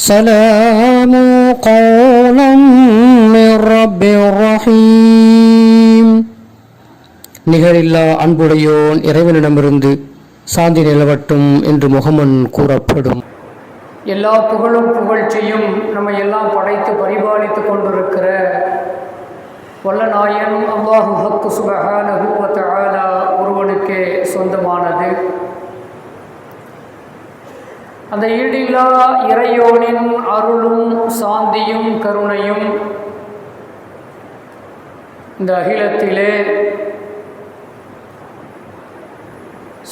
سلام قولا من رب رحيم. நிகரில்லா அன்புடையோன் இறைவனிடமிருந்து சாந்தி நிலவட்டும் என்று முகமன் கூறப்படும். எல்லா புகழும் புகழ்ச்சியும் நம்மை எல்லாம் படைத்து பரிபாலித்து கொண்டிருக்கிற வல்லநாயன் அல்லாஹு ஹக்கு சுப்ஹானஹு வ தஆலா ஒருவனுக்கே சொந்தமானது. அந்த ஈடில்லா இறையோனின் அருளும் சாந்தியும் கருணையும் இந்த அகிலத்திலே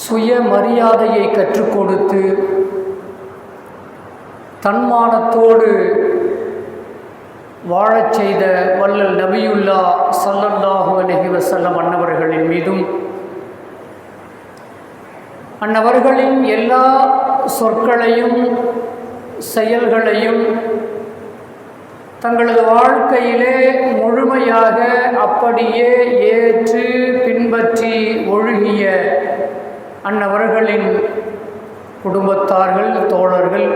சுயமரியாதையை கற்றுக் கொடுத்து தன்மானத்தோடு வாழச் செய்த வல்லல் நபியுல்லா ஸல்லல்லாஹு அலைஹி வஸல்லம் அன்னவர்களின் மீதும் அன்னவர்களின் எல்லா சொற்களையும் செயல்களையும் தங்களது வாழ்க்கையிலே முழுமையாக அப்படியே ஏற்று பின்பற்றி ஒழுகிய அன்னவர்களின் குடும்பத்தார்கள், தோழர்கள்,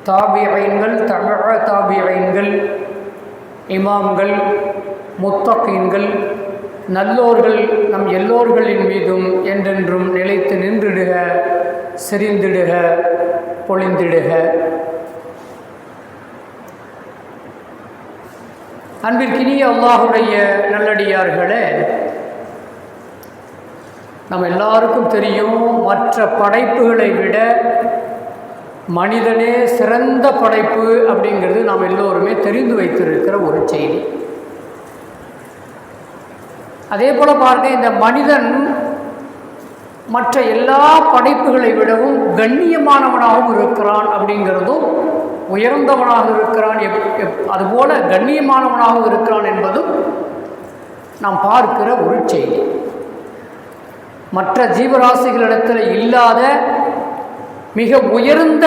தாபியீன்கள், தபஅ தாபியீன்கள், இமாம்கள், முத்தகீன்கள், நல்லோர்கள் நம் எல்லோர்களின் மீதும் என்றென்றும் நிலைத்து நின்றிடுக, செறிந்திடுக, பொழிந்திடுக. அன்பிற்கினிய அல்லாஹுடைய நல்லடியார்களே, நம்ம எல்லாருக்கும் தெரியும், மற்ற படைப்புகளை விட மனிதனே சிறந்த படைப்பு அப்படிங்கிறது நாம் எல்லோருமே தெரிந்து வைத்திருக்கிற ஒரு செய்தி. அதே போல பாருங்க, இந்த மனிதன் மற்ற எல்லா படைப்புகளை விடவும் கண்ணியமானவனாகவும் இருக்கிறான் அப்படிங்கிறதும், உயர்ந்தவனாக இருக்கிறான் அதுபோல கண்ணியமானவனாகவும் இருக்கிறான் என்பதும் நாம் பார்க்கிற ஒரு செய்தி. மற்ற ஜீவராசிகளிடத்தில் இல்லாத மிக உயர்ந்த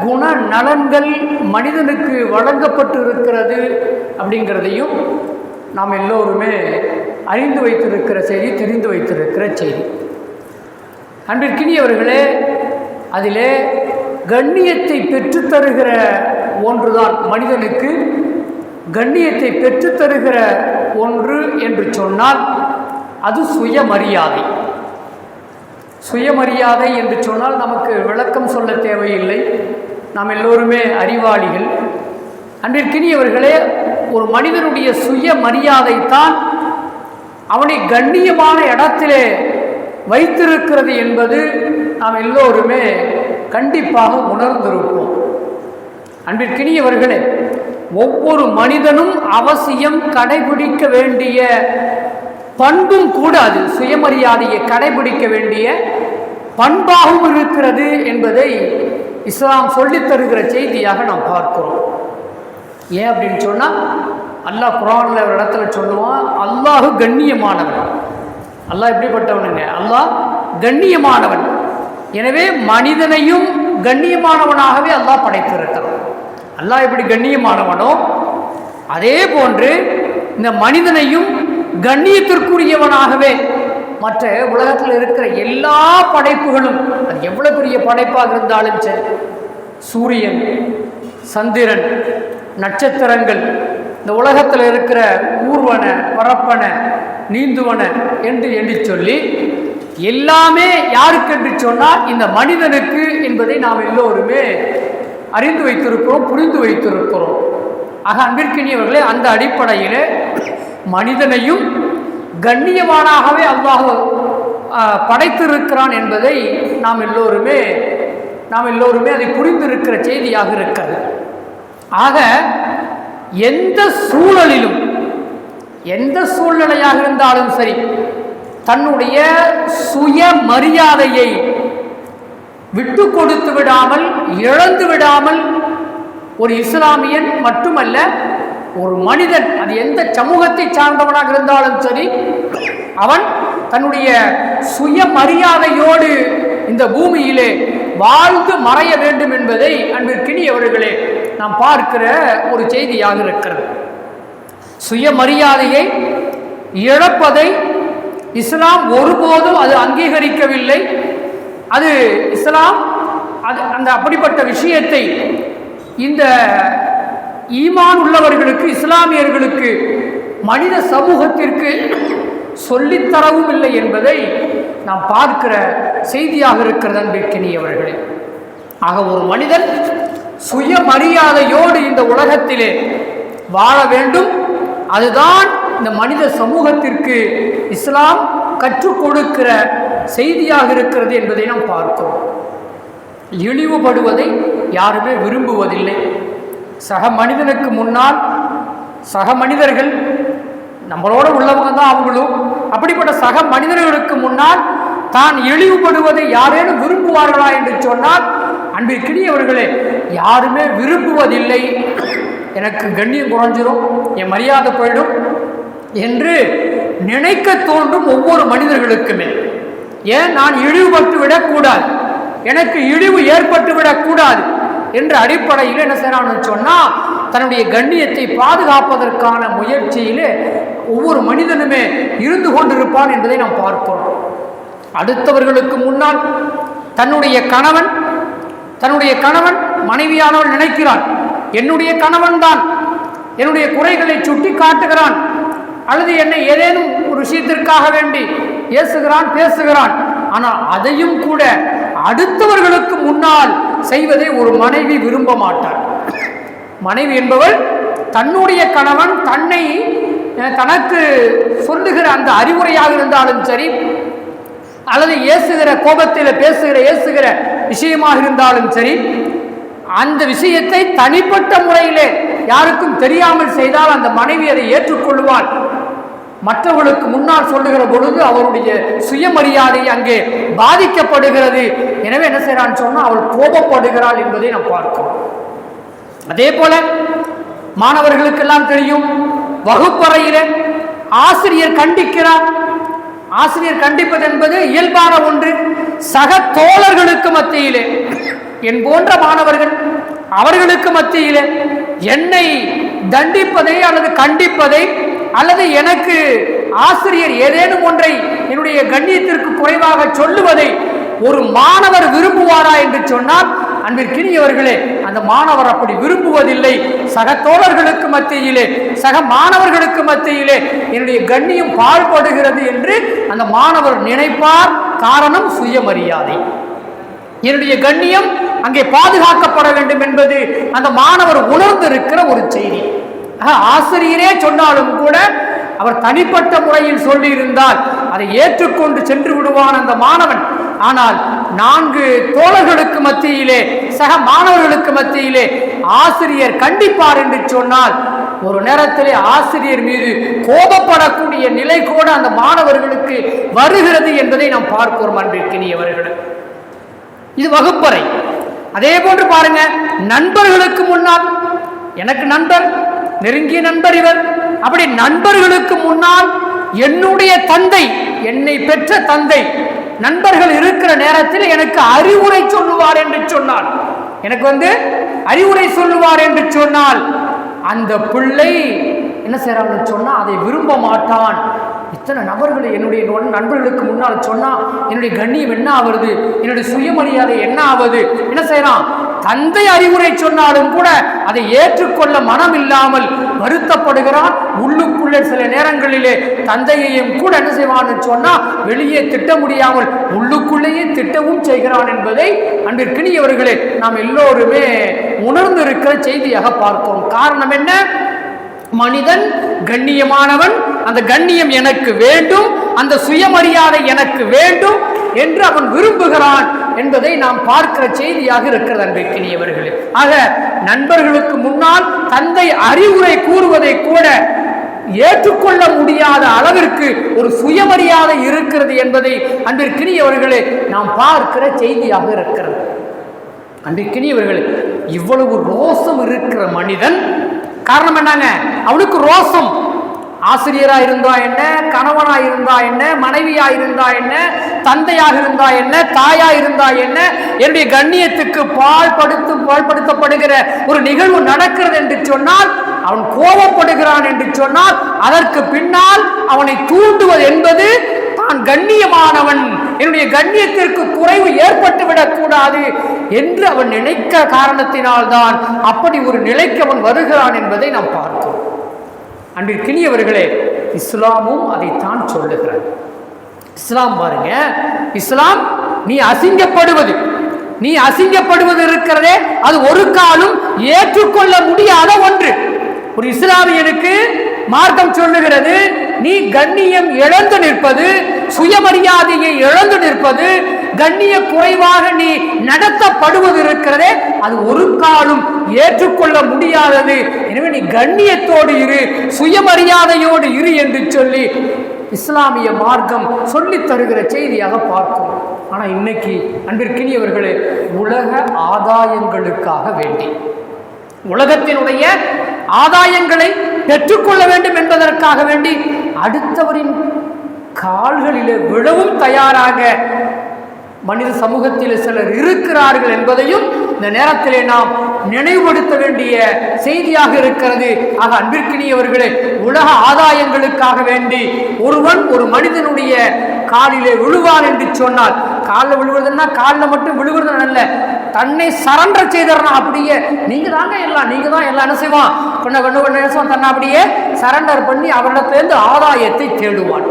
குண நலன்கள் மனிதனுக்கு வழங்கப்பட்டு இருக்கிறது அப்படிங்கிறதையும் நாம் எல்லோருமே அறிந்து வைத்திருக்கிற செய்தி, தெரிந்து வைத்திருக்கிற செய்தி. அன்பிற்கினியவர்களே, அதிலே கண்ணியத்தை பெற்றுத்தருகிற ஒன்றுதான், மனிதனுக்கு கண்ணியத்தை பெற்றுத்தருகிற ஒன்று என்று சொன்னால் அது சுயமரியாதை. சுயமரியாதை என்று சொன்னால் நமக்கு விளக்கம் சொல்ல தேவையில்லை, நாம் எல்லோருமே அறிவாளிகள். அன்பிற்கினியவர்களே, ஒரு மனிதனுடைய சுயமரியாதை தான் அவனை கண்ணியமான இடத்திலே வைத்திருக்கிறது என்பது நாம் எல்லோருமே கண்டிப்பாக உணர்ந்திருப்போம். அன்பிற்கினியவர்களே, ஒவ்வொரு மனிதனும் அவசியம் கடைபிடிக்க வேண்டிய பண்பும் கூட அது சுயமரியாதையை கடைபிடிக்க வேண்டிய பண்பாகவும் இருக்கிறது என்பதை இஸ்லாம் சொல்லித் தருகிற செய்தியாக நாம் பார்க்கிறோம். ஏன் அப்படின்னு சொன்னால், அல்லாஹ் குர்ஆனில் ஒரு இடத்துல சொல்லுவான், அல்லாஹ் கண்ணியமானவன். அல்லாஹ் எப்படிப்பட்டவனுங்க? அல்லாஹ் கண்ணியமானவன். எனவே மனிதனையும் கண்ணியமானவனாகவே அல்லாஹ் படைத்திருக்கிறான். அல்லாஹ் எப்படி கண்ணியமானவனோ அதே போன்று இந்த மனிதனையும் கண்ணியத்திற்குரியவனாகவே மற்ற உலகத்தில் இருக்கிற எல்லா படைப்புகளும், அது எவ்வளவு பெரிய படைப்பாக இருந்தாலும் சரி, சூரியன், சந்திரன், நட்சத்திரங்கள், இந்த உலகத்தில் இருக்கிற ஊர்வன, பரப்பன, நீந்துவன என்று எண்ணி சொல்லி எல்லாமே யாருக்கு என்று சொன்னால் இந்த மனிதனுக்கு என்பதை நாம் எல்லோருமே அறிந்து வைத்திருக்கிறோம், புரிந்து வைத்திருக்கிறோம். ஆக அன்பிற்கினியவர்களே, அந்த அடிப்படையில் மனிதனையும் கண்ணியமானாகவே அல்லாஹ் படைத்திருக்கிறான் என்பதை நாம் எல்லோருமே அதை புரிந்திருக்கிற செய்தியாக இருக்கிறது. ஆக எந்த சூழலிலும், எந்த சூழ்நிலையாக இருந்தாலும் சரி, தன்னுடைய சுயமரியாதையை விட்டு கொடுத்து விடாமல், இழந்து விடாமல் ஒரு இஸ்லாமியன் மட்டுமல்ல, ஒரு மனிதன், அது எந்த சமூகத்தை சார்ந்தவனாக இருந்தாலும் சரி, அவன் தன்னுடைய சுயமரியாதையோடு இந்த பூமியிலே வாழ்ந்து மறைய வேண்டும் என்பதை அன்பிற்கினியவர்களே நாம் பார்க்கிற ஒரு செய்தியாக இருக்கிறது. சுயமரியாதையை இழப்பதை இஸ்லாம் ஒருபோதும் அது அங்கீகரிக்கவில்லை. அது இஸ்லாம் அது அந்த அப்படிப்பட்ட விஷயத்தை இந்த ஈமான் உள்ளவர்களுக்கு, இஸ்லாமியர்களுக்கு, மனித சமூகத்திற்கு சொல்லித்தரவும் இல்லை என்பதை நாம் பார்க்கிற செய்தியாக இருக்கிறது அன்பிற்கினியவர்களே. ஆக ஒரு மனிதன் சுயமரியாதையோடு இந்த உலகத்திலே வாழ வேண்டும். அதுதான் இந்த மனித சமூகத்திற்கு இஸ்லாம் கற்றுக் கொடுக்கிற செய்தியாக இருக்கிறது என்பதை நாம் பார்க்கிறோம். இழிவுபடுவதை யாருமே விரும்புவதில்லை. சக மனிதனுக்கு முன்னால் சக மனிதர்கள் நம்மளோட உள்ளவங்க தான் அவங்களும். அப்படிப்பட்ட சக மனிதர்களுக்கு முன்னால் தான் இழிவுபடுவதை யாரேனும் விரும்புவார்களா என்று சொன்னால் அன்பிற்கினியவர்களே, யாருமே விரும்புவதில்லை. எனக்கு கண்ணியம் குறைஞ்சிரும், என் மரியாதை போயிடும் என்று நினைக்க தோன்றும் ஒவ்வொரு மனிதர்களுக்குமே. ஏன் நான் இழிவுபட்டு விடக்கூடாது, எனக்கு இழிவு ஏற்பட்டு விடக்கூடாது என்ற அடிப்படையில் என்ன செய்யறான்னு சொன்னால் தன்னுடைய கண்ணியத்தை பாதுகாப்பதற்கான முயற்சியிலே ஒவ்வொரு மனிதனுமே இருந்து கொண்டிருப்பான் என்பதை நாம் பார்க்கிறோம். அடுத்தவர்களுக்கு முன்னால் தன்னுடைய கணவன் மனைவியானவள் நினைக்கிறான், என்னுடைய கணவன் தான் என்னுடைய குறைகளை சுட்டி காட்டுகிறான், அல்லது என்னை ஏதேனும் ஒரு விஷயத்திற்காக வேண்டி ஏசுகிறான், பேசுகிறான். ஆனால் அதையும் கூட அடுத்தவர்களுக்கு முன்னால் செய்வதை ஒரு மனைவி விரும்ப மாட்டார். மனைவி என்பவள் தன்னுடைய கணவன் தனக்கு சொல்லுகிற அந்த அறிவுரையாக இருந்தாலும் சரி, அல்லது ஏசுகிற கோபத்தில் ஏசுகிற விஷயமாக இருந்தாலும் சரி, அந்த விஷயத்தை தனிப்பட்ட முறையிலே யாருக்கும் தெரியாமல் செய்தால் அந்த மனைவி அதை ஏற்றுக்கொள்வாள். மற்றவர்களுக்கு முன்னால் சொல்லுகிற பொழுது அவருடைய சுயமரியாதை அங்கே பாதிக்கப்படுகிறது. எனவே என்ன செய்யறான்னு சொன்னால் அவள் கோபப்படுகிறாள் என்பதை நாம் பார்க்கிறோம். அதே போல மாணவர்களுக்கெல்லாம் தெரியும், வகுப்பறையிலே ஆசிரியர் கண்டிக்கிறார். ஆசிரியர் கண்டிப்பது என்பது இயல்பான ஒன்று. சக தோழர்களுக்கு மத்தியிலே, என் போன்ற மாணவர்கள் அவர்களுக்கு மத்தியிலே என்னை தண்டிப்பதை அல்லது கண்டிப்பதை, அல்லது எனக்கு ஆசிரியர் ஏதேனும் ஒன்றை என்னுடைய கண்ணியத்திற்கு குறைவாக சொல்லுவதை ஒரு மாணவர் விரும்புவாரா என்று சொன்னால் அன்பிற்கினியவர்களே, அந்த மாணவர் அப்படி விரும்புவதில்லை. சக தோழர்களுக்கு மத்தியிலே, சக மாணவர்களுக்கு மத்தியிலே என்னுடைய கண்ணியம் பாழ்படுகிறது என்று அந்த மாணவர் நினைப்பார். காரணம் சுயமரியாதை. என்னுடைய கண்ணியம் அங்கே பாதுகாக்கப்பட வேண்டும் என்பது அந்த மாணவர் உணர்ந்திருக்கிற ஒரு செய்தி. ஆசிரியரே சொன்னாலும் கூட அவர் தனிப்பட்ட முறையில் சொல்லியிருந்தால் அதை ஏற்றுக்கொண்டு சென்று விடுவான் அந்த மாணவன். ஆனால் 4 தோழர்களுக்கு மத்தியிலே, சக மாணவர்களுக்கு மத்தியிலே ஆசிரியர் கண்டிப்பார் என்று சொன்னால் ஒரு நேரத்திலே ஆசிரியர் மீது கோபப்படக்கூடிய நிலை கூட அந்த மாணவர்களுக்கு வருகிறது என்பதை நாம் பார்க்கிறோம் அன்பிற்கினியவர்கள். இது வகுப்பறை. அதே போன்று பாருங்க, நண்பர்களுக்கு முன்னால், எனக்கு நண்பர், நெருங்கிய நண்பர் இவர், அப்படி நண்பர்களுக்கு முன்னால் என்னுடைய தந்தை, என்னை பெற்ற தந்தை, நண்பர்கள் இருக்கிற நேரத்தில் எனக்கு அறிவுரை சொல்லுவார் என்று சொன்னால், எனக்கு அறிவுரை சொல்லுவார் என்று சொன்னால் அந்த பிள்ளை என்ன செய்யறான்னு சொன்னா அதை விரும்ப மாட்டான். இத்தனை நபர்களை என்னுடைய நண்பர்களுக்கு முன்னால் சொன்னா என்னுடைய கண்ணியம் என்ன ஆகுது, என்னுடைய சுயமரியாதை என்ன ஆகுது? என்ன செய்யறான்? தந்தை அறிவுரை சொன்னாலும் கூட அதை ஏற்றுக்கொள்ள மனம் இல்லாமல் வருத்தப்படுகிறான். உள்ளுக்குள்ளே சில நேரங்களிலே தந்தையையும் கூட என்ன செய்வான்னு சொன்னா வெளியே திட்ட முடியாமல் உள்ளுக்குள்ளேயே திட்டவும் செய்கிறான் என்பதை அன்பிற்கினியவர்களே நாம் எல்லோருமே உணர்ந்திருக்கிற செய்தியாக பார்க்கிறோம். காரணம் என்ன? மனிதன் கண்ணியமானவன், அந்த கண்ணியம் எனக்கு வேண்டும், அந்த சுயமரியாதை எனக்கு வேண்டும் என்று அவன் விரும்புகிறான் என்பதை நாம் பார்க்கிற செய்தியாக இருக்கிறது அன்பிற்கினியவர்களே. ஆக நண்பர்களுக்கு முன்னால் தந்தை அறிவுரை கூறுவதை கூட ஏற்றுக்கொள்ள முடியாத அளவிற்கு ஒரு சுயமரியாதை இருக்கிறது என்பதை அன்பிற்கினியவர்களே நாம் பார்க்கிற செய்தியாக இருக்கிறது. அன்பிற்கினியவர்களே, இவ்வளவு ரோசம் இருக்கிற மனிதன் காரணம் என்னங்க? அவனுக்கு ரோசம். ஆசிரியராக இருந்தா என்ன, கணவனாக இருந்தா என்ன, மனைவியாக இருந்தா என்ன, தந்தையாக இருந்தா என்ன, தாயா இருந்தா என்ன, என்னுடைய கண்ணியத்துக்கு பாழ்படுத்தப்படுகிற ஒரு நிகழ்வு நடக்கிறது என்று சொன்னால், அவன் கோபப்படுகிறான் என்று சொன்னால் அதற்கு பின்னால் அவனை தூண்டுவது என்பது தான் கண்ணியமானவன், என்னுடைய கண்ணியத்திற்கு குறைவு ஏற்பட்டு விடக்கூடாது என்று அவன் நினைக்க காரணத்தினால்தான் அப்படி ஒரு நிலைக்கு அவன் வருகிறான் என்பதை நாம் பார்க்கிறோம். அன்பிற்கினியவர்களே, இஸ்லாமும் அதைத்தான் சொல்லுகிறது. இஸ்லாம் பாருங்க, இஸ்லாம் நீ அசிங்கப்படுவது இருக்கிறதே, அது ஒரு காலம் ஏற்றுக்கொள்ள முடியாத ஒன்று. ஒரு இஸ்லாமியனுக்கு மார்க்கம் சொல்லுகிறது, நீ கண்ணியம் இழந்து நிற்பது, சுயமரியாதையை இழந்து நிற்பது, கண்ணிய குறைவாக நீ நடத்தப்படுவது இருக்கிறதே, அது ஒரு காலம் ஏற்றுக்கொள்ள முடியாதது. எனவே நீ கண்ணியத்தோடு இரு, சுயமரியாதையோடு இரு என்று சொல்லி இஸ்லாமிய மார்க்கம் சொல்லித் தருகிற செய்தியாக பார்க்கும். ஆனால் இன்னைக்கு அன்பிற்கினியவர்களே, உலக ஆதாயங்களுக்காக வேண்டி, உலகத்தினுடைய ஆதாயங்களை பெற்றுக்கொள்ள வேண்டும் என்பதற்காக வேண்டி அடுத்தவரின் கால்களிலே விழவும் தயாராக மனித சமூகத்தில் சிலர் இருக்கிறார்கள் என்பதையும் இந்த நேரத்திலே நாம் நினைவுபடுத்த வேண்டிய செய்தியாக இருக்கிறது. ஆக அன்பிற்கினியவர்களே, உலக ஆதாயங்களுக்காக வேண்டி ஒருவன் ஒரு மனிதனுடைய காலிலே விழுவான் என்று சொன்னால், காலில் விழுவதுன்னா காலில் மட்டும் விழுவது அல்ல, தன்னை சரண்டர் செய்தறனா. அப்படியே நீங்க தான் எல்லாம் என்ன செய்வான், தன்னை அப்படியே சரண்டர் பண்ணி அவரிடத்திலிருந்து ஆதாயத்தை தேடுவான்.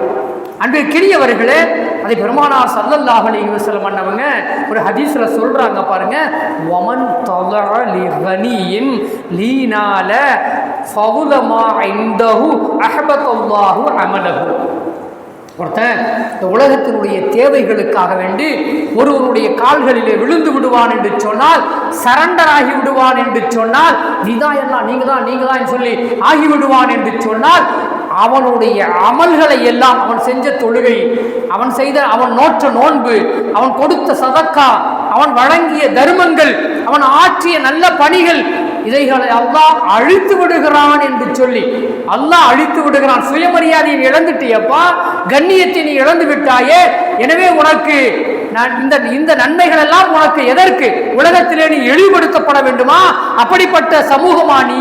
அன்பிற்கினியவர்களே, அதை பெருமானார் ஸல்லல்லாஹு அலைஹி வஸல்லம் அன்னவங்க ஒரு ஹதீஸ்ல சொல்றாங்க பாருங்க, வமன் தலஅ லிகனியின் லீனால ஃபவுலமா இந்தஹு அஹபத்தல்லாஹு அமலஹு. ஒருத்தன் இந்த உலகத்தினுடைய தேவைகளுக்காக வேண்டி ஒருவருடைய கால்களிலே விழுந்து விடுவான் என்று சொன்னால், சரண்டர் ஆகி விடுவான் என்று சொன்னால், நீதான் எல்லாம் நீங்க தான் சொல்லி ஆகிவிடுவான் என்று சொன்னால், அவனுடைய அமல்களை எல்லாம், அவன் செஞ்ச தொழுகை, அவன் நோற்ற நோன்பு, அவன் கொடுத்த சதக்கா, அவன் வழங்கிய தர்மங்கள், அவன் ஆற்றிய நல்ல பணிகள், இதைகளை அல்லாஹ் அழித்து விடுகிறான் என்று சொல்லி அல்லாஹ் அழித்து விடுகிறான். சுயமரியாதையை இழந்துட்டியப்பா, கண்ணியத்தை நீ இழந்து விட்டாயே, எனவே உனக்கு இந்த நன்மைகள் எல்லாம் உனக்கு எதற்கு, உலகத்திலே நீ இழிவுபடுத்தப்பட வேண்டுமா, அப்படிப்பட்ட சமூகமா நீ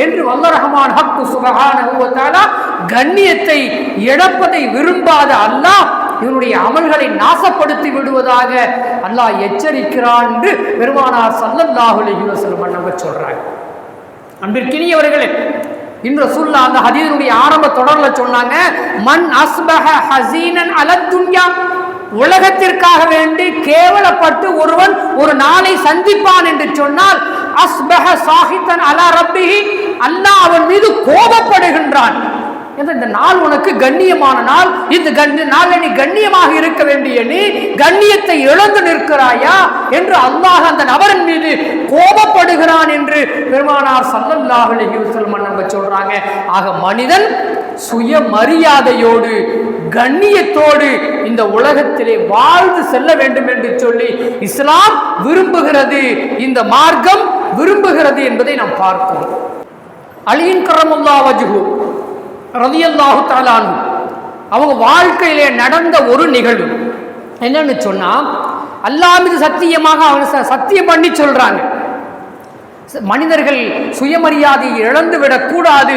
என்று வல்ல ரஹ்மான் ஹக்கு சுப்ஹானஹு வ தஆலா கண்ணியத்தை இழப்பதை விரும்பாத அல்லாஹ் இவனுடைய அமல்களை நாசப்படுத்தி விடுவதாக அல்லாஹ் எச்சரிக்கிறான் என்று பெருமானார் ஸல்லல்லாஹு அலைஹி வஸல்லம் சொல்றாங்க. அன்பிற்கினியவர்களே, இன்று ரசூலுல்லாஹ் அந்த ஹதீஸுடைய ஆரம்ப தொடர்ல சொன்னாங்க, மன் அஸ்பஹ ஹஸீனன் அலத் துன்யா, உலகத்திற்காக வேண்டி கேவலப்பட்டு ஒருவன் ஒரு நாளை சந்திப்பான் என்று சொன்னால், அஸ்பஹ சாஹிதன் அலா ரப்பிஹி, அல்லாஹ் அவன் மீது கோபப்படுகின்றான். இந்த நாள் உனக்கு கண்ணியமான நாள், இந்த நாளில் நீ கண்ணியமாக இருக்க வேண்டிய நீ கண்ணியத்தை இழந்து நிற்கிறாயா என்று அல்லாஹ் அந்த நபரின் மீது கோபப்படுகிறான் என்று பெருமானார் ஸல்லல்லாஹு அலைஹி வஸல்லம் சொல்றாங்க. ஆக மனிதன் சுயமரியாதையோடு கண்ணியத்தோடு இந்த உலகத்திலே வாழ்ந்து செல்ல வேண்டும் என்று சொல்லி இஸ்லாம் விரும்புகிறது, இந்த மார்க்கம் விரும்புகிறது என்பதை நாம் பார்க்கிறோம். அலியின் கரமுல்லாஹ் வஜ்ஹு ரலியல்லாஹு தஆலா அன்ஹு அவங்க வாழ்க்கையிலே நடந்த ஒரு நிகழ்வு என்னன்னு சொன்னா, அல்லாஹ் மீது சத்தியமாக அவங்க சத்தியம் பண்ணி சொல்றாங்க, மனிதர்கள் சுயமரியாதையை இழந்து விடக்கூடாது,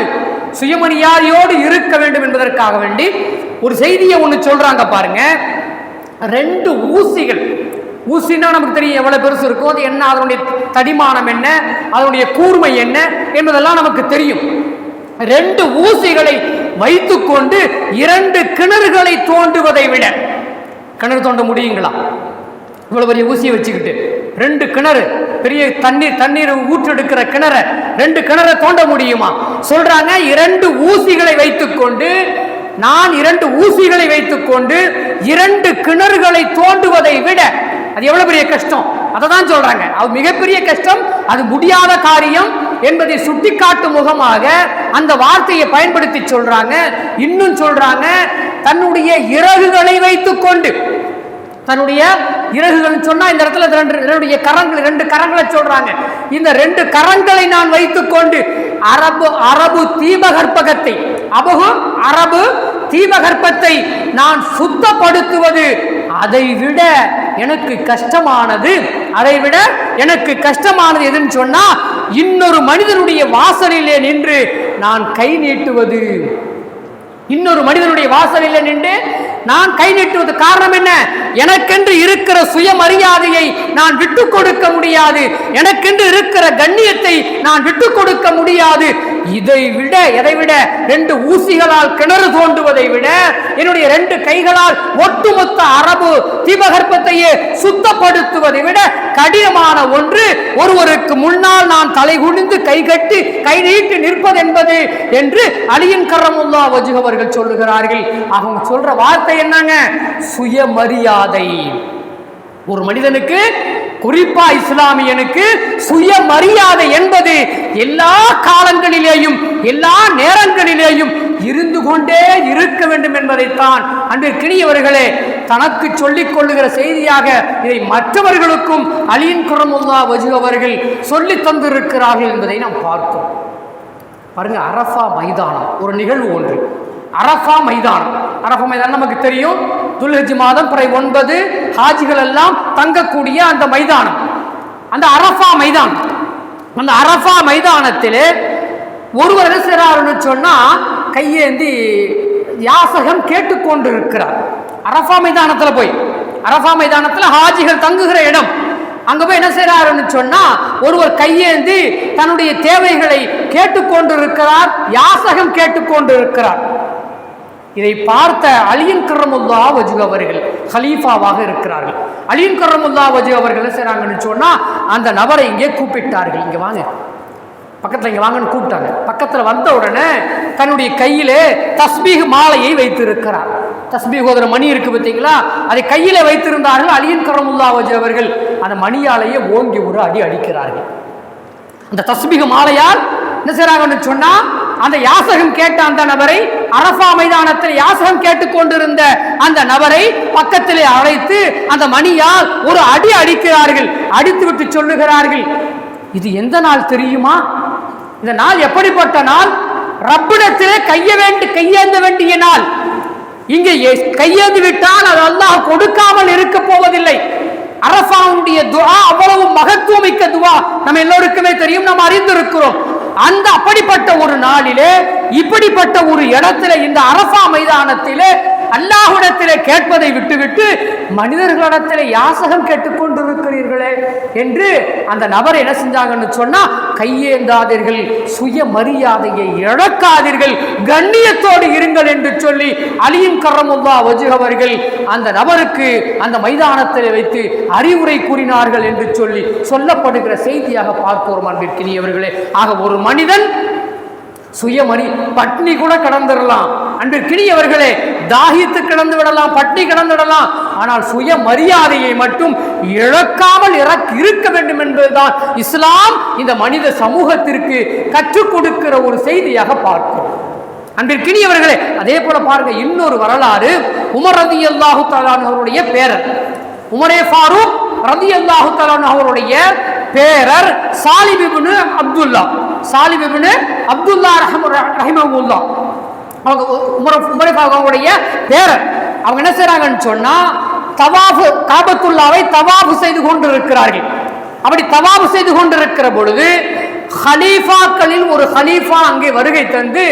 சுயமரியாதையோடு இருக்க வேண்டும் என்பதற்காக வேண்டி ஒரு செய்தியை ஒன்று சொல்றாங்க பாருங்க. 2 ஊசிகள், ஊசின்னா நமக்கு தெரியும் எவ்வளவு பெருசு இருக்கும், அது என்ன, அதனுடைய தடிமானம் என்ன, அதனுடைய கூர்மை என்ன என்பதெல்லாம் நமக்கு தெரியும். 2 ஊசிகளை வைத்துக்கொண்டு 2 கிணறுகளை தோண்டுவதை விட, கிணறு தோண்ட முடியுங்களா? இவ்வளவு பெரிய ஊசியை வச்சுக்கிட்டு 2 கிணறு, பெரிய தண்ணீர் ஊற்றெடுக்கிற கிணறை 2 கிணறை தோண்ட முடியுமா? சொல்றாங்க, 2 ஊசிகளை வைத்துக்கொண்டு, நான் 2 ஊசிகளை வைத்துக்கொண்டு 2 கிணறுகளை தோண்டுவதை விட, அது எவ்வளவு பெரிய கஷ்டம், அதை தான் சொல்றாங்க. அது மிகப்பெரிய கஷ்டம், அது முடியாத காரியம் என்பதை சுட்டிக்காட்டும் முகமாக அந்த வார்த்தையை பயன்படுத்தி சொல்றாங்க. இன்னும் சொல்றாங்க, தன்னுடைய இறகுகளை வைத்துக்கொண்டு, தன்னுடைய இறகுகள் சொன்னா இந்த இடத்துல 2 கரங்களை சொல்றாங்க. இந்த 2 கரங்களை நான் வைத்துக்கொண்டு அரபு தீபகற்பகத்தை, அரபு தீபகற்பத்தை நான் சுத்தப்படுத்துவது அதை விட எனக்கு கஷ்டமானது, எதுன்னு சொன்னா, இன்னொரு மனிதனுடைய வாசலிலே நின்று நான் கை நீட்டுவது. இன்னொரு மனிதனுடைய வாசலிலே நின்று நான் கை நீட்டுவது காரணம் என்ன? எனக்கென்று இருக்கிற சுயமரியாதையை நான் விட்டு கொடுக்க முடியாது, எனக்கென்று இருக்கிற கண்ணியத்தை நான் விட்டு கொடுக்க முடியாது. இதை விட எதை விட 2 ஊசிகளால் கிணறு தோண்டுவதை விட என்னுடைய 2 கைகளால் ஒட்டுமொத்த அரபு தீபகற்பத்தையே சுத்தப்படுத்துவதை விட கடினமான ஒன்று ஒருவருக்கு முன்னால் நான் தலை குனிந்து கை கட்டி கை நீட்டி நிற்பது என்பது என்று அலியின் கர்ரமுல்லாஹ் வஜ்ஹு அவர்கள் சொல்லுகிறார்கள். அவங்க சொல்ற வார்த்தை என்னங்க? சுயமரியாதை. ஒரு மனிதனுக்கு, குறிப்பா இஸ்லாமியனுக்கு சுயமரியாதை என்பது எல்லா காலங்களிலேயும் எல்லா நேரங்களிலேயும் இருந்து கொண்டே இருக்க வேண்டும் என்பதைத்தான் அன்பிற்கினியவர்களே தனக்கு சொல்லிக் கொள்ளுகிற செய்தியாக இதை மற்றவர்களுக்கும் அலியின் கர்ரமுல்லாஹ் வஜ்ஹு அவர்கள் சொல்லி தந்திருக்கிறார்கள் என்பதை நாம் பார்த்தோம். பாருங்க, அரஃபா மைதானம் ஒரு நிகழ்வு ஒன்று. அரஃபா மைதானம் நமக்கு தெரியும். துல்ஹஜ் மாதம் பிறை 9 ஹாஜிகள் எல்லாம் தங்கக்கூடிய அந்த மைதானம், அந்த அரஃபா மைதானம். அந்த அரஃபா மைதானத்தில் ஒருவர் என்ன செய்றாருன்னு சொன்னா கையேந்தி யாசகம் கேட்டுக்கொண்டு இருக்கிறார். அரஃபா மைதானத்தில் போய், அரஃபா மைதானத்தில் ஹாஜிகள் தங்குகிற இடம், அங்க போய் என்ன செய்யறாருன்னு சொன்னா ஒருவர் கையேந்தி தன்னுடைய தேவைகளை கேட்டுக்கொண்டு இருக்கிறார், யாசகம் கேட்டுக்கொண்டு இருக்கிறார். இதை பார்த்த அலியின் கர்ரமுல்லாஹ் வஜ்ஹு அவர்கள் ஹலீஃபாவாக இருக்கிறார்கள். அலியின் கர்ரமுல்லாஹ் வஜ்ஹு அவர்கள் என்ன செய்றாங்கன்னு சொன்னா அந்த நபரை இங்கே கூப்பிட்டார்கள். இங்க வாங்க, பக்கத்தில் இங்கே வாங்கன்னு கூப்பிட்டாங்க. பக்கத்தில் வந்த உடனே தன்னுடைய கையிலே தஸ்பீஹ் மாலையை வைத்திருக்கிறார். தஸ்பீஹ் ஓதுற மணி இருக்கு பார்த்தீங்களா, அதை கையிலே வைத்திருந்தார்கள். அலியின் கர்ரமுல்லாஹ் வஜ்ஹு அவர்கள் அந்த மணியாலேயே ஓங்கி ஒரு அடி அடிக்கிறார்கள். அந்த தஸ்பீஹ் மாலையால் என்ன செய்றாங்கன்னு சொன்னா அந்த யாசகம் கேட்ட அந்த நபரை, அரஃபா மைதானத்தில் யாசகம் கேட்டுக்கொண்டிருந்த அந்த நபரை பக்கத்திலே அழைத்து அந்த மணியால் ஒரு அடி அடிக்கிறார்கள். அடித்துவிட்டு சொல்லுகிறார்கள், இது எந்த நாள் தெரியுமா? இந்த நாள் எப்படிப்பட்ட நாள்? ரப்பிடத்திலே கையேந்த வேண்டிய நாள். இங்கே கையேந்து விட்டால் அது அல்லாஹ் கொடுக்காமல் இருக்க போவதில்லை. அரஃபாவுடைய துஆ அவ்வளவு மகத்துவமிக்க துஆ நம்ம எல்லோருக்குமே தெரியும், நாம் அறிந்திருக்கிறோம். அந்த அப்படிப்பட்ட ஒரு நாளிலே இப்படிப்பட்ட ஒரு இடத்திலே இந்த அரஃபா மைதானத்திலே அல்லாஹ்விடத்திலே கேட்பதை விட்டுவிட்டு மனிதர்களிடத்திலே யாசகம் கேட்டுக்கொண்டிருக்கிறீர்களே என்று அந்த நபர் என்ன செஞ்சாங்கன்னு சொன்னா, கையேந்தாதீர்கள், சுயமரியாதையை இழக்காதீர்கள், கண்ணியத்தோடு இருங்கள் என்று சொல்லி அலியின் கர்ரமுல்லாஹ் வஜ்ஹு அவர்கள் அந்த நபருக்கு அந்த மைதானத்தில் வைத்து அறிவுரை கூறினார்கள் என்று சொல்லி சொல்லப்படுகிற செய்தியாக பார்க்கிறோம் அன்பிற்கினியவர்களே. ஆக ஒரு மனிதன் பட்னி கூட கடந்துடலாம் அன்பிற்கினியவர்களே, தாகித்து கிடந்து விடலாம், பட்னி கிடந்து விடலாம், ஆனால் சுயமரியாதையை மட்டும் இழக்காமல் இருக்க வேண்டும் என்பதுதான் இஸ்லாம் இந்த மனித சமூகத்திற்கு கற்றுக் கொடுக்கிற ஒரு செய்தியாக பார்க்கிறோம் அன்பிற்கினியவர்களே. அதே போல பாருங்க, இன்னொரு வரலாறு. உமர் ரலியல்லாஹு தஆலா அவருடைய பேரர், உமரே ஃபாரூக் ரலியல்லாஹு தஆலா அவருடைய பேரர் சாலிம் இப்னு அப்துல்லா, சாலிம் இப்னு அப்துல்லா ரஹிமஹுல்லாஹ், அவங்க உமரே ஃபாரூக் அவருடைய பேரர். அவங்க என்ன செய்றாங்கன்னு சொன்னா தவாஃப், காபத்துல்லாவை தவாஃப் செய்து கொண்டிருக்கிறார்கள். அப்படி தவாஃப் செய்து கொண்டிருக்கிற பொழுது ஹலீஃபாக்களில் ஒரு ஹலீஃபா அங்கே வருகை தந்து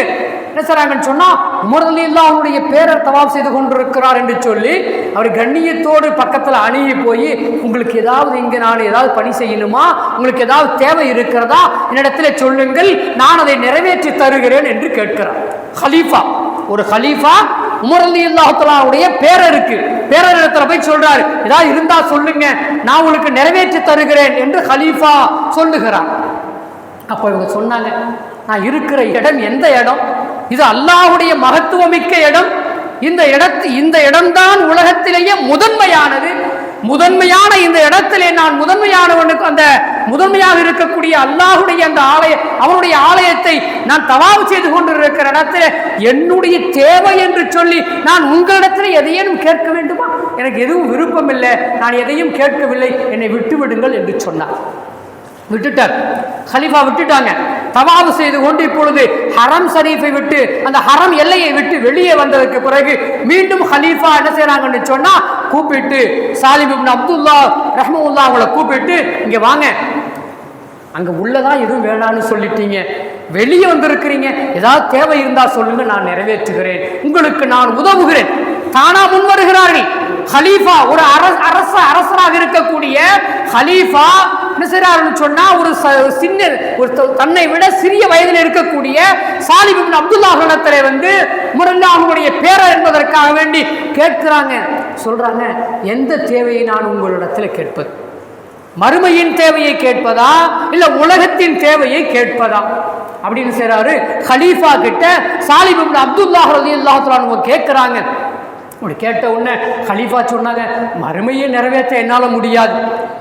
என்ன செய்றாங்கன்னு சொன்னா உமர் ரலியல்லாஹு அவருடைய பேரர் தவாஃப் செய்து கொண்டிருக்கிறார் என்று சொல்லி அவர் கண்ணியத்தோடு பக்கத்தில் அணுகி போய், உங்களுக்கு ஏதாவது இங்கே நான் ஏதாவது பணி செய்யணுமா, உங்களுக்கு ஏதாவது தேவை இருக்கிறதா, என்னிடத்துல சொல்லுங்கள், நான் அதை நிறைவேற்றி தருகிறேன் என்று கேட்கிறார். ஹலீஃபா, ஒரு ஹலீஃபா உமர் ரலியல்லாஹு தஆலாவுடைய பேரருக்கு, பேரரிடத்துல போய் சொல்றாரு, ஏதாவது இருந்தா சொல்லுங்க, நான் உங்களுக்கு நிறைவேற்றி தருகிறேன் என்று ஹலீஃபா சொல்லுகிறார். அப்போ இவங்க சொன்னாங்க, நான் இருக்கிற இடம் எந்த இடம்? இது அல்லாஹ்வுடைய மகத்துவமிக்க இடம். இந்த இடம்தான் உலகத்திலேயே முதன்மையானது. முதன்மையான இந்த இடத்திலே நான் முதன்மையானவனுக்கு, அந்த முதன்மையாக இருக்கக்கூடிய அல்லாஹ்வுடைய அந்த அவருடைய ஆலயத்தை நான் தவாஃப் செய்து கொண்டிருக்கிற இடத்துல என்னுடைய தேவை என்று சொல்லி நான் உங்களிடத்தில் எதையும் கேட்க வேண்டுமா? எனக்கு எதுவும் விருப்பம் இல்லை, நான் எதையும் கேட்கவில்லை, என்னை விட்டு விடுங்கள் என்று சொன்னார். விட்டுட்டார், ஹலீஃபா விட்டுட்டாங்க. தவாஃப் செய்து கொண்டு இப்பொழுது ஹரம் ஷரீஃபை விட்டு, அந்த ஹரம் எல்லையை விட்டு வெளியே வந்ததற்கு பிறகு மீண்டும் ஹலீஃபா என்ன செய்றாங்கன்னு சொன்னா கூப்பிட்டு சாலிம் இப்னு அப்துல்லா ரஹ்மத்துல்லாஹி அவங்களை கூப்பிட்டு, இங்க வாங்க, அங்க உள்ளதான் எதுவும் வேணான்னு சொல்லிட்டீங்க, வெளியே வந்திருக்கிறீங்க, ஏதாவது தேவை இருந்தா சொல்லுங்க, நான் நிறைவேற்றுகிறேன், உங்களுக்கு நான் உதவுகிறேன். தானா முன் வருகிறார்கள். ஹலீஃபா, ஒரு அரசராக இருக்கக்கூடிய ஹலீஃபா சொன்னா ஒரு சின்ன, ஒரு தன்னை விட சிறிய வயதில் இருக்கக்கூடிய சாலிப் இப்னு அப்துல்லாஹ் இடத்திலே வந்து அவங்களுடைய பேரர் என்பதற்காக வேண்டி கேட்கிறாங்க. சொல்றாங்க, எந்த தேவையை நான் உங்களிடத்தில் கேட்பது? மறுமையின் தேவையை கேட்பதா இல்ல உலகத்தின் தேவையை கேட்பதா அப்படின்னு செய்றாரு. ஹலீஃபா கிட்ட சாலிப் இப்னு அப்துல்லாஹ் ரலியல்லாஹு அன்ஹு கேட்கிறாங்க. அப்படி கேட்ட உடனே ஹலீஃபா சொன்னாங்க, மறுமையை நிறைவேற்ற என்னால் முடியாது,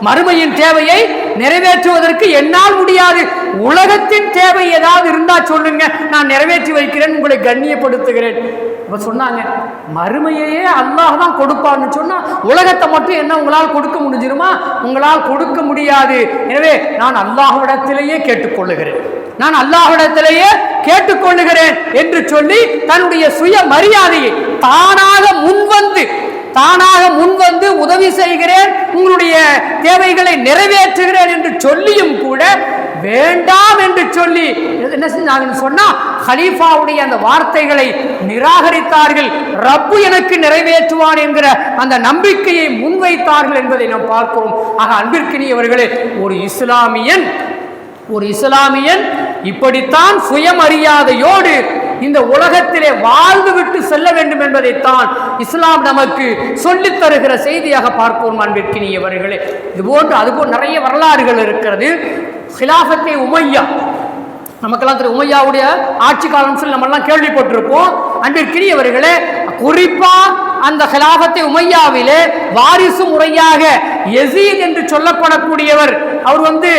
மறுமையின் தேவையை நிறைவேற்றுவதற்கு என்னால் முடியாது, உலகத்தின் தேவை ஏதாவது இருந்தா சொல்லுங்க, நான் நிறைவேற்றி வைக்கிறேன், உங்களை கண்ணியப்படுத்துகிறேன். இப்ப சொன்னாங்க, மறுமையே அல்லாஹ் தான் கொடுப்பான்னு சொன்னா உலகத்தை மட்டும் என்ன உங்களால் கொடுக்க முடிஞ்சிருமா? உங்களால் கொடுக்க முடியாது. எனவே நான் அல்லாஹ்விடத்திலேயே கேட்டுக்கொள்ளுகிறேன், நான் அல்லாஹ்விடத்திலேயே கேட்டுக்கொள்ளுகிறேன் என்று சொல்லி தன்னுடைய சுய மரியாதையை தானாக முன்வந்து உதவி செய்கிறேன், உங்களுடைய தேவைகளை நிறைவேற்றுகிறேன் என்று சொல்லியும் கூட வேண்டாம் என்று சொல்லி என்ன செஞ்சாங்கன்னு சொன்னா ஹலீஃபாவுடைய அந்த வார்த்தைகளை நிராகரித்தார்கள். ரப்பு எனக்கு நிறைவேற்றுவான் என்கிற அந்த நம்பிக்கையை முன்வைத்தார்கள் என்பதை நாம் பார்க்கிறோம். ஆக அன்பிற்கினியவர்களே, ஒரு இஸ்லாமியன் இப்படித்தான் சுயமரியாதையோடு இந்த உலகத்திலே வாழ்ந்துவிட்டு செல்ல வேண்டும் என்பதைத்தான் இஸ்லாம் நமக்கு சொல்லித் தருகிற செய்தியாக பார்ப்போம். அன்பிற்கினியவர்களே, இதுபோன்று அதுபோல் நிறைய வரலாறுகள் இருக்கிறது. ஹிலாஃபத்தே உமையா, நமக்கெல்லாம் திரு உமையாவுடைய ஆட்சி காலம் சொல்லி நம்ம எல்லாம் கேள்விப்பட்டிருப்போம். அன்பிற்கினியவர்களே, குறிப்பா அந்த ஹிலாஃபத்தே உமையாவிலே வாரிசு முறையாக யசீத் என்று சொல்லப்படக்கூடியவர், அவர் வந்து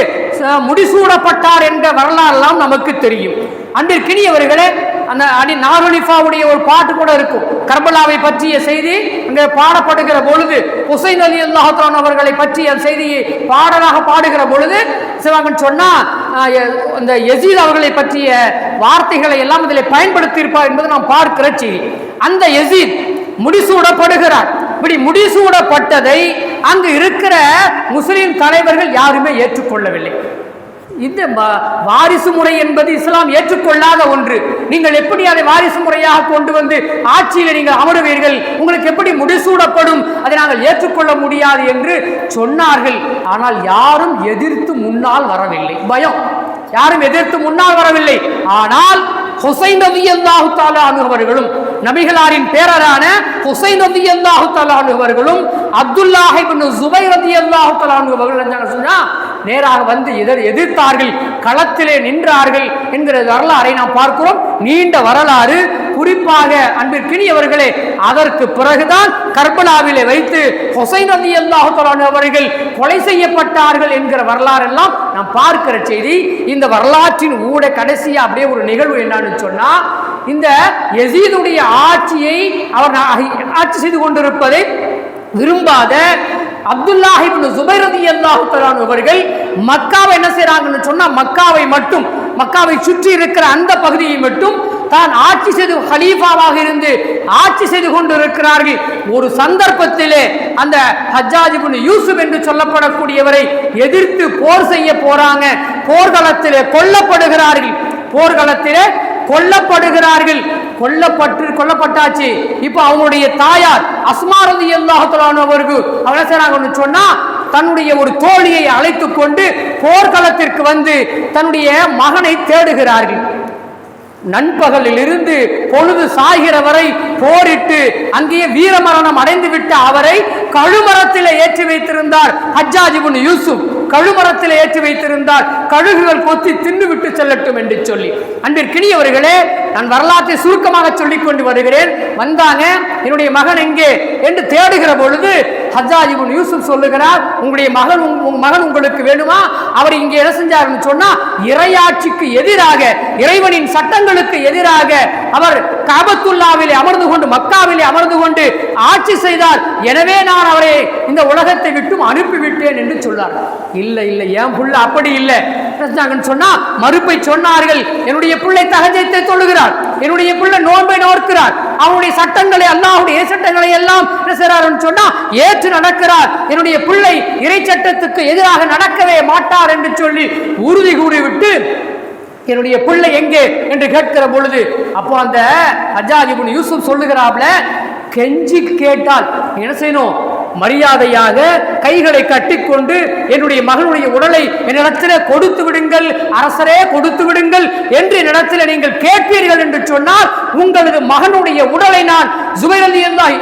முடிசூடப்பட்டார் என்ற வரலாறுலாம் நமக்கு தெரியும். அன்பிற்கினியவர்களே, அந்த நாருலிஃபாவுடைய ஒரு பாட்டு கூட இருக்கும். கர்பலாவை பற்றிய செய்தி அங்கே பாடப்படுகிற பொழுது ஹுசைன் ரலியல்லாஹு அன்ஹு அவர்களை பற்றிய செய்தியை பாடலாக பாடுகிற பொழுது சிவகன் சொன்னா அந்த யசீத் அவர்களை பற்றிய வார்த்தைகளை எல்லாம் இதில் பயன்படுத்தி இருப்பார் என்பது நாம் பார்க்கிற செய்தி. அந்த யசீத் முடிசூடப்படுகிறார். இப்படி முடிசூடப்பட்டதை அங்கு இருக்கிற முஸ்லிம் தலைவர்கள் யாருமே ஏற்றுக்கொள்ளவில்லை. இந்த வாரிசு முறை என்பது இஸ்லாம் ஏற்றுக்கொள்ளாத ஒன்று. நீங்கள் எப்படி அதை வாரிசு முறையாக கொண்டு வந்து ஆட்சியில் நீங்கள் அமருவீர்கள்? உங்களுக்கு எப்படி முடிசூடப்படும்? அதை நாங்கள் ஏற்றுக்கொள்ள முடியாது என்று சொன்னார்கள். ஆனால் யாரும் எதிர்த்து முன்னால் வரவில்லை. பயம், யாரும் எதிர்த்து முன்னால் வரவில்லை. ஆனால் ஹுசைன் ரலியல்லாஹு தஆலா அன்ஹு அவர்களும், நபிகளாரின் பேரரான ஹுசைன் ரலியல்லாஹு தஆலா அன்ஹு அவர்களும், அப்துல்லாஹ் இப்னு ஸுபைர் ரலியல்லாஹு தஆலா அன்ஹு அவர்கள் என்ன சொன்னா நேராக வந்து எதிர்த்தார்கள், களத்திலே நின்றார்கள் என்கிற வரலாறை நாம் பார்க்கிறோம். நீண்ட வரலாறு. குறிப்பாக அன்பிற்கினியவர்களே, அதற்கு பிறகுதான் கர்பலாவிலே வைத்து ஹுசைன் ரலியல்லாஹு தஆலா அன்ஹு அவர்கள் கொலை செய்யப்பட்டார்கள் என்கிற வரலாறு எல்லாம் நாம் பார்க்கிற செய்தி. இந்த வரலாற்றின் ஊட கடைசியா அப்படியே ஒரு நிகழ்வு என்னன்னு சொன்னா, இந்த யசீதுடைய ஆட்சியை அவர் ஆட்சி செய்து கொண்டிருப்பதை விரும்பாத அப்துல்லாஹ் இப்னு ஸுபைர் ரலியல்லாஹு தஆலா அவர்கள் மக்காவை என்ன செய்றாங்கன்னு சொன்னா, மக்காவை சுற்றி இருக்கிற அந்த பகுதியை மட்டும் தான் ஆட்சி செய்து ஹலீஃபாவாக இருந்து ஆட்சி செய்து கொண்டிருக்கிறார்கள். ஒரு சந்தர்ப்பத்திலே அந்த ஹஜ்ஜாஜ் இப்னு யூசுப் என்று சொல்லப்படக்கூடியவரை எதிர்த்து போர் செய்ய போறாங்க. போர்க்களத்திலே கொல்லப்பட்டாச்சு. இப்போ அவங்களுடைய தாயார் அஸ்மா ரலியல்லாஹு தஆலா அவர்கள் என்ன செய்றாங்கன்னு சொன்னா, தன்னுடைய ஒரு தோழியை அழைத்துக் கொண்டு போர்க்களத்திற்கு வந்து தன்னுடைய மகனை தேடுகிறார்கள். நண்பகலில் இருந்து பொழுது சாகிற வரை போரிட்டு அங்கேயே வீரமரணம் அடைந்து விட்ட அவரை கழுமரத்தில் ஏற்றி வைத்திருந்தார் ஹஜ்ஜாஜ் இப்னு யூசுப். கழுமரத்தில் ஏற்றி வைத்திருந்தார், கழுகுகள் கொத்தி தின்னு விட்டு செல்லட்டும் என்று சொல்லி. அன்பிற்கினியவர்களே, நான் வரலாற்றை சுருக்கமாக சொல்லிக் கொண்டு வருகிறேன். வந்தாங்க, என்னுடைய மகன் எங்கே என்று தேடுகிற பொழுது ஹஜ்ஜாஜ் இப்னு யூசுப் சொல்லுகிறார், உங்களுடைய மகன் உங்களுக்கு வேணுமா? அவர் இங்கே என்ன செஞ்சார்னு சொன்னா, இறையாட்சிக்கு எதிராக, இறைவனின் சட்டங்களுக்கு எதிராக அவர் காபத்துல்லாவிலே அமர்ந்து கொண்டு, மக்காவிலே அமர்ந்து கொண்டு ஆட்சி செய்தார். எனவே நான் அவரை இந்த உலகத்தை விட்டும் அனுப்பிவிட்டேன் என்று சொன்னார். இல்லை இல்லை, என் புள்ள அப்படி இல்லை சொன்னா மறுப்பை சொன்னார்கள். என்னுடைய பிள்ளை தஹஜ்ஜத்தை தொழுகிறார், என்னுடைய பிள்ளை நோன்பை நோக்கிறார், அவருடைய சட்டங்களை, அல்லாஹ்வுடைய சட்டங்களை எல்லாம் சொன்னா ஏற்று நடக்கிறார். என்னுடைய பிள்ளை இறை சட்டத்துக்கு எதிராக நடக்கவே மாட்டார் என்று சொல்லி உறுதி கூறிவிட்டு என்னுடைய பிள்ளை எங்கே என்று கேட்கிற பொழுது, அப்போ அந்த ஹஜ்ஜாஜ் இப்னு யூசுப் சொல்லுகிறாப்ல, கெஞ்சி கேட்டால் என்ன செய்யணும்? மரியாதையாக கைகளை கட்டிக்கொண்டு என்னுடைய மகனுடைய உடலை என்னிடத்தில் கொடுத்து விடுங்கள், அரசரே கொடுத்து விடுங்கள் என்று என்னிடத்தில் நீங்கள் கேட்பீர்கள் என்று சொன்னால் உங்களது மகனுடைய உடலை நான்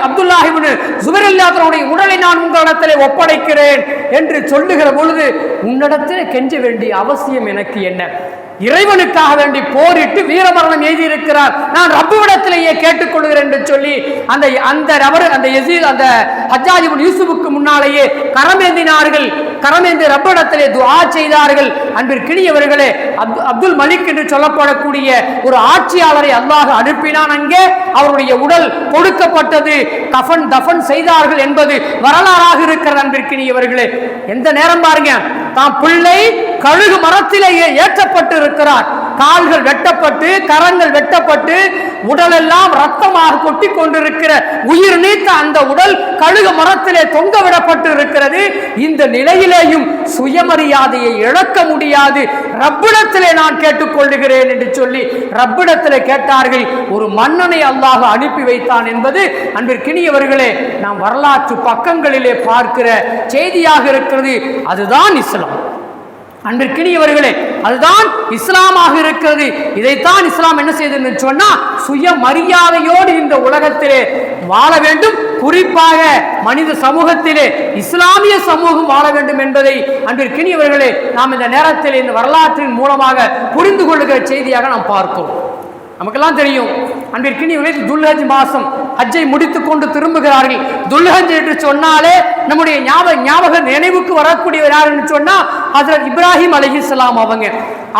அப்துல்லாஹ் இப்னு ஜுபைர் ரலியல்லாஹு உடலை நான் உங்களிடத்தில் ஒப்படைக்கிறேன் என்று சொல்லுகிற பொழுது உன்னிடத்தில் கெஞ்ச வேண்டிய அவசியம் எனக்கு என்ன? இறைவனுக்காக வேண்டி போரிட்டு வீரமரணம் எழுதியிருக்கிறார், நான் ரப்புவிடத்திலேயே கேட்டுக்கொள்கிறேன் என்று சொல்லி அந்த ஹஜ்ஜாஜ் இப்னு யூசுஃபுக்கு முன்னாலேயே கரமேந்தினார்கள். கரமேந்தி ரப்பிடத்திலே துஆ செய்தார்கள். அன்பிற்கினியவர்களே, அப்துல் மலிக் என்று சொல்லப்படக்கூடிய ஒரு ஆட்சியாளரை அல்லாஹ் அனுப்பினான். அங்கே அவருடைய உடல் கொடுக்கப்பட்டது, கஃன் தஃபன் செய்தார்கள் என்பது வரலாறாக இருக்கிறது. அன்பிற்கினியவர்களே, எந்த நேரம் பாருங்க, தாம் பிள்ளை கழுகு மரத்திலேயே ஏற்றப்பட்டு இருக்கிறார், கால்கள் வெட்டப்பட்டு கரங்கள் வெட்டப்பட்டு உடலெல்லாம் ரத்தமாக கொட்டி கொண்டிருக்கிற உயிர் நீத்த அந்த உடல் கழுகு மரத்திலே தொங்க விடப்பட்டு இருக்கிறது. இந்த நிலையிலேயும் சுயமரியாதையை இழக்க முடியாது, ரப்பிடத்திலே நான் கேட்டுக்கொள்கிறேன் என்று சொல்லி ரப்பிடத்திலே கேட்டார்கள். ஒரு மன்னனை அல்லாஹ் அனுப்பி வைத்தான் என்பது அன்பிற்கினியவர்களே நாம் வரலாற்று பக்கங்களிலே பார்க்கிற செய்தியாக இருக்கிறது. அதுதான் இஸ்லாம். அன்பிற்கினியவர்களே, அதுதான் இஸ்லாமாக இருக்கிறது. இதைத்தான் இஸ்லாம் என்ன செய்தது சொன்னா, சுயமரியாதையோடு இந்த உலகத்திலே வாழ வேண்டும். குறிப்பாக மனித சமூகத்திலே இஸ்லாமிய சமூகம் வாழ வேண்டும் என்பதை அன்பிற்கினியவர்களே நாம் இந்த நேரத்தில் இந்த வரலாற்றின் மூலமாக புரிந்து கொள்ளுகிற செய்தியாக நாம் பார்க்கிறோம். நமக்கெல்லாம் தெரியும் அன்பிற்கினியவர்களே, துல்ஹஜ் மாசம் ஹஜ்ஜை முடித்துக் கொண்டு திரும்புகிறார்கள். துல்ஹஜ் என்று சொன்னாலே நம்முடைய ஞாபக நினைவுக்கு வரக்கூடியவர் யார் என்று சொன்னா ஹஜ்ரத் இப்ராஹிம் அலைஹிஸ்ஸலாம்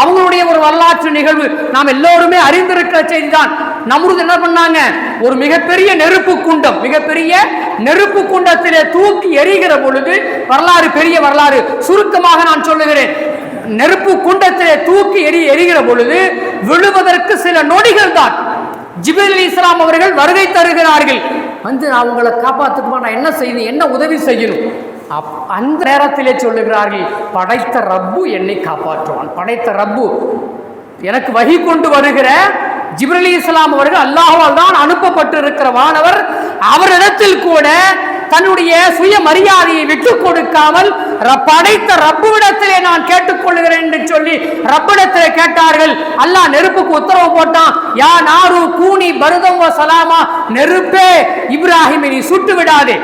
அவங்களுடைய ஒரு வரலாற்று நிகழ்வு நாம் எல்லோருமே அறிந்திருக்கிற செய்திதான். நம்ரூத் என்ன பண்ணாங்க? ஒரு மிகப்பெரிய நெருப்பு குண்டத்திலே தூக்கி எரிகிற பொழுது, வரலாறு பெரிய வரலாறு, சுருக்கமாக நான் சொல்லுகிறேன். நெருப்பு குண்டத்திலே தூக்கி எரிகிற பொழுது விழுவதற்கு சில நொடிகள் தான் ஜிப்ரீல் அலைஹிஸ்ஸலாம் அவர்கள் வருகை தருகிறார்கள். நான் உங்களை காப்பாற்றுக்குமா, நான் என்ன செய்யணும், என்ன உதவி செய்யணும்? அந்த நேரத்திலே சொல்லுகிறார்கள், படைத்த ரப்பு என்னை காப்பாற்றுவான். படைத்த ரப்பு எனக்கு வஹி கொண்டு வருகிற ஜிப்ரீல் அலைஹிஸ்ஸலாம் அவர்கள் அல்லாஹ்வால் தான் அனுப்பப்பட்டு இருக்கிற வானவர், அவரிடத்தில் கூட தன்னுடைய சுயமரியாதையை விட்டுக் கொடுக்காமல் படைத்த ரப்புவிடத்திலே நான் கேட்டுக்கொள்கிறேன் என்று சொல்லி ரப்பிடத்திலே கேட்டார்கள். அல்லாஹ் நெருப்புக்கு உத்தரவு போட்டான், யா நாரு கூனி பர்தம் வ சலாமா, நெருப்பே இப்ராஹிமை நீ சுட்டு விடாதே,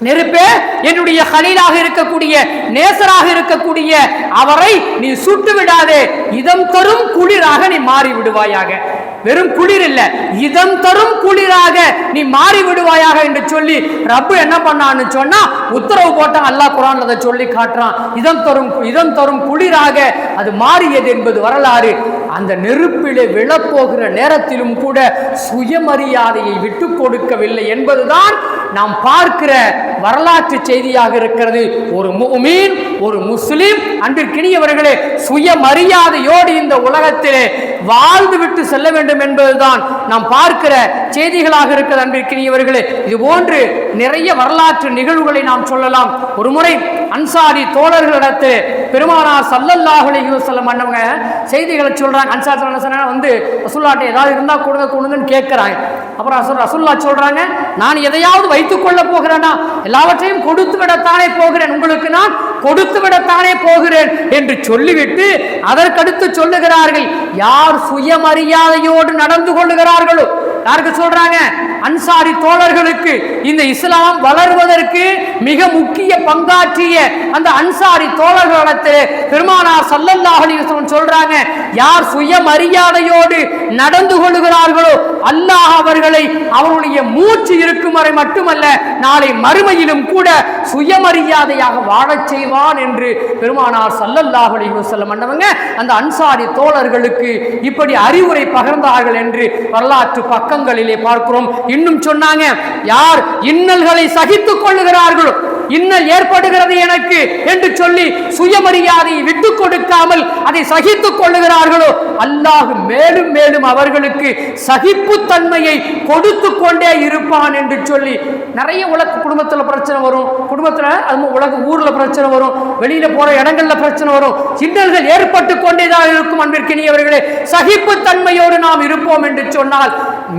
நெருப்பே என்னுடைய கலீலாக இருக்கக்கூடிய நேசராக இருக்கக்கூடிய அவரை நீ சுட்டு விடாதே, இதம் தரும் குளிராக நீ மாறி விடுவாயாக. வெறும் குளிர் இல்ல, இதம் தரும் குளிராக நீ மாறி விடுவாயாக என்று சொல்லி ரப்பு என்ன பண்ணான்னு சொன்னா உத்தரவு போட்டான். அல்லாஹ் குர்ஆன்ல அதை சொல்லி காட்டுறான். இதம் தரும் குளிராக அது மாறியது என்பது வரலாறு. அந்த நெருப்பிலே விழப்போகிற நேரத்திலும் கூட சுயமரியாதையை விட்டு கொடுக்கவில்லை என்பதுதான் நாம் பார்க்கிற வரலாற்று செய்தியாக இருக்கிறது. ஒரு முஃமின், ஒரு முஸ்லிம் அன்பிற்கினியவர்களே சுயமரியாதையோடு இந்த உலகத்திலே வாழ்ந்து விட்டு செல்ல வேண்டும் என்பதுதான் நாம் பார்க்கிற செய்திகளாக இருக்கிறது. அன்பிற்கினியவர்களே, இது போன்று நிறைய வரலாற்று நிகழ்வுகளை நாம் சொல்லலாம். ஒரு முறை அன்சாரி தோழர்களிடத்து பெருமானார் ஸல்லல்லாஹு அலைஹி வஸல்லம் அன்னவங்க செய்திகளை சொல்றாங்க. அன்சாரி வந்து ரசூலுல்லாஹ்ட்ட ஏதாவது இருந்தா கொடுங்கன்னு கேட்கிறாங்க. அப்புறம் ரசூலுல்லாஹ் சொல்றாங்க, நான் எதையாவது வைத்துக் கொள்ள போகிறேனா, எல்லாவற்றையும் கொடுத்து விடத்தானே போகிறேன், உங்களுக்கு நான் கொடுத்து விடத்தானே போகிறேன் என்று சொல்லிவிட்டு அதற்கடுத்து சொல்லுகிறார்கள், யார் சுயமரியாதையோடு நடந்து கொள்ளுகிறார்களோ, யாருக்கு சொல்றாங்க? அன்சாரி தோழர்களுக்கு. இந்த இஸ்லாம் வளர்வதற்கு மிக முக்கிய பங்காற்றிய அந்த அன்சாரி தோழர்களிடத்தில் பெருமானார் ஸல்லல்லாஹு அலைஹி வஸல்லம் சொல்றாங்க, யார் சுயமரியாதையோடு நடந்து கொள்ளுகிறார்களோ அல்லாஹ் அவர்களை அவருடைய மூச்சு இருக்கும் வரை மட்டுமல்ல நாளை மறுமையிலும் கூட சுயமரியாதையாக வாழச் செய்வான் என்று பெருமானார் ஸல்லல்லாஹு அலைஹி வஸல்லம் அன்னவங்க அந்த அன்சாரி தோழர்களுக்கு இப்படி அறிவுரை பகிர்ந்தார்கள் என்று வரலாற்று பக்கங்களிலே பார்க்கிறோம். இன்னும் சொன்னாங்க, யார் இன்னல்களை சகித்துக் கொள்ளுகிறார்களோ, இன்னல் ஏற்படுகிறது எனக்கு என்று சொல்லி சுயமரியாதையை விட்டுக் கொடுக்காமல் அதை சகித்துக் கொள்ளுகிறார்களோ அல்லாஹ் மேலும் மேலும் அவர்களுக்கு சகிப்புத்தன்மையை கொடுத்து கொண்டே இருப்பான் என்று சொல்லி நிறைய குடும்பத்தில் பிரச்சனை வரும், குடும்பத்தில் ஊர்ல பிரச்சனை வரும், வெளியில போற இடங்கள்ல பிரச்சனை வரும், இன்னல்கள் ஏற்பட்டு கொண்டேதான் இருக்கும். அன்பிற்கினியவர்களே, சகிப்புத்தன்மையோடு நாம் இருப்போம் என்று சொன்னால்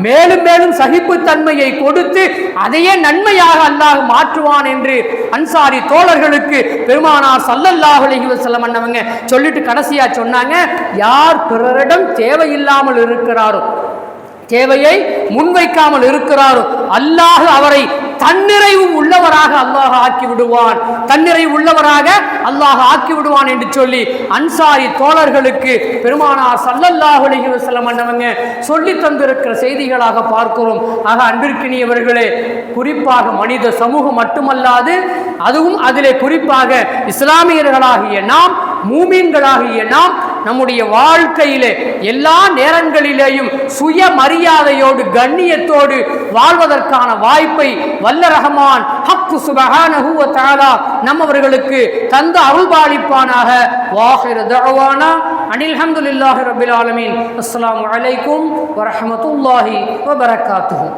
மேலும் மேலும் சகிப்புத்தன்மையை கொடுத்து அதையே நன்மையாக அல்லாஹ் மாற்றுவான் என்று அன்சாரி தோழர்களுக்கு பெருமானார் ஸல்லல்லாஹு அலைஹி வஸல்லம் அன்னவங்க சொல்லிட்டு கடைசியா சொன்னாங்க, யார் பிறரிடம் தேவையில்லாமல் இருக்கிறாரோ, தேவையை முன்வைக்காமல் இருக்கிறாரோ, அல்லாஹ் அவரை தன்னிறைவு உள்ளவராக அல்லாஹ் ஆக்கி விடுவான், தன்னிறைவு உள்ளவராக அல்லாஹ் ஆக்கி விடுவான் என்று சொல்லி அன்சாரி தோழர்களுக்கு பெருமானார் ஸல்லல்லாஹு அலைஹி வஸல்லம் அன்னவங்க சொல்லி தந்திருக்கிற செய்திகளாக பார்க்கிறோம். ஆக அன்பிற்கினியவர்களே, குறிப்பாக மனித சமூகம் மட்டுமல்லாது அதுவும் அதிலே குறிப்பாக இஸ்லாமியர்களாகிய நாம், மூமின்களாகிய நாம் நம்முடைய வாழ்க்கையிலே எல்லா நேரங்களிலேயும் சுயமரியாதையோடு கண்ணியத்தோடு வாழ்வதற்கான வாய்ப்பை வல்ல ரஹ்மான் ஹக்கு சுப்ஹானஹு வ தஆலா நம்மவர்களுக்கு தந்த அருள்பாலிப்பானாக. வாஹிரு தஅவானா அனில் ஹம்துலில்லாஹி ரப்பில் ஆலமீன். அஸ்ஸலாமு அலைக்கும் வ ரஹ்மத்துல்லாஹி வ பரக்காத்துஹு.